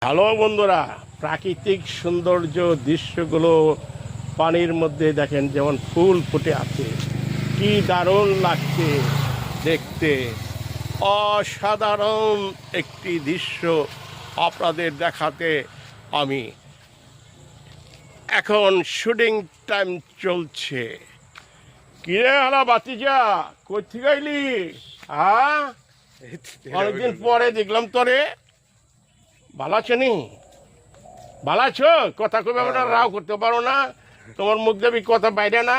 Hello বন্ধুরা, প্রাকৃতিক সৌন্দর্য দৃশ্যগুলো পানির মধ্যে দেখেন, যেমন ফুল ফুটে আছে, কি দারুণ লাগছে দেখতে। অসাধারণ একটি দৃশ্য আপনাদের দেখাতে আমি এখন শুটিং টাইম চলছে। কিরে হালা বাতিজা, কই থেকে আইলি? হ্যাঁ, অনেকদিন পরে দেখলাম তোরে। ভালো আছো নি? ভালো আছো? কথা কবে আমরা রাও করতে পারো না, তোমার মুখ দেবী কথা বাইরে না।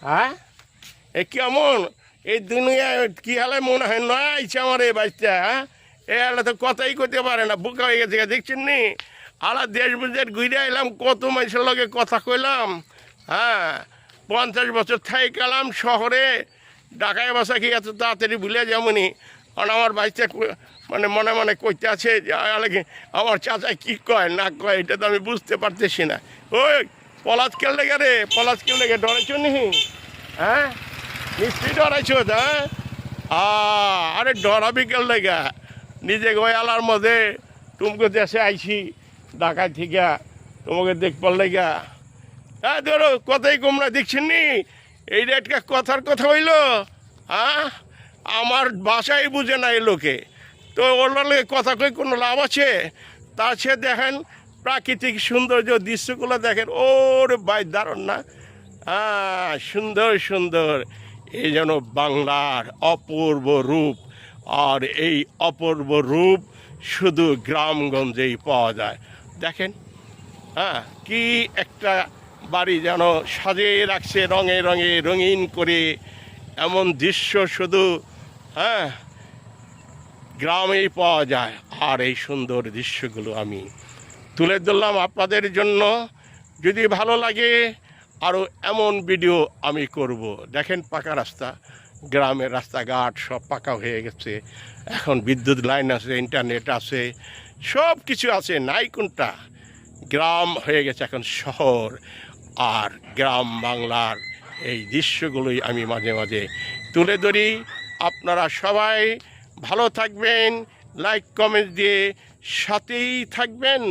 হ্যাঁ, এ কেমন এই দুনিয়ায় কি হালে মনে হয় নয় আইছে আমার এই বাচ্চা। হ্যাঁ, এ হালে তো কথাই করতে পারে না, বুকা হয়ে গেছে। দেখছেন নি, আলা দেশ বিদেশ ঘুরে আইলাম, কত মানুষের লগে কথা কইলাম। হ্যাঁ, 50 বছর থাই গেলাম শহরে, ঢাকায় বাসা কি এত তাড়াতাড়ি ভুলে যাবনি। কারণ আমার বাচ্চা মানে মনে মনে কইতে আছে যে আমার চাচা কি কয় না কয়, এটা তো আমি বুঝতে পারতেছি না। ওই পলাশ খেললে গে রে, পলাশ খেললে গে, ডরাইছ নি? হ্যাঁ, নিশ্চয়ই ডরাইছ। হ্যাঁ, আরে ডরাবি খেললে গা, নিজে গয়ালার মধ্যে তুমি দেশে আইছি ঢাকায় থেকে, তোমাকে দেখবার লেগা। হ্যাঁ ধরো, কথাই তোমরা দেখছেন নি, এই রেটকা কথার কথা হইল। হ্যাঁ, আমার ভাষাই বুঝে না এই লোকে, তো ওর লোকে কথা কই কোনো লাভ আছে? তার সে দেখেন প্রাকৃতিক সৌন্দর্য দৃশ্যগুলো দেখেন, ওর বাই দারুণ না? হ্যাঁ, সুন্দর সুন্দর, এই যেন বাংলার অপূর্ব রূপ। আর এই অপূর্ব রূপ শুধু গ্রামগঞ্জেই পাওয়া যায়। দেখেন, হ্যাঁ, কি একটা বাড়ি যেন সাজিয়ে রাখছে রঙে রঙে রঙিন করে, এমন দৃশ্য শুধু হ্যাঁ গ্রামেই পাওয়া যায়। আর এই সুন্দর দৃশ্যগুলো আমি তুলে ধরলাম আপনাদের জন্য। যদি ভালো লাগে আরও এমন ভিডিও আমি করব। দেখেন পাকা রাস্তা, গ্রামের রাস্তাঘাট সব পাকা হয়ে গেছে, এখন বিদ্যুৎ লাইন আছে, ইন্টারনেট আছে, সব কিছু আছে, নাই কোনটা। গ্রাম হয়ে গেছে এখন শহর। আর গ্রাম বাংলার এই দৃশ্যগুলোই আমি মাঝে মাঝে তুলে ধরি। আপনারা সবাই ভালো থাকবেন, লাইক কমেন্ট দিয়ে সাথেই থাকবেন।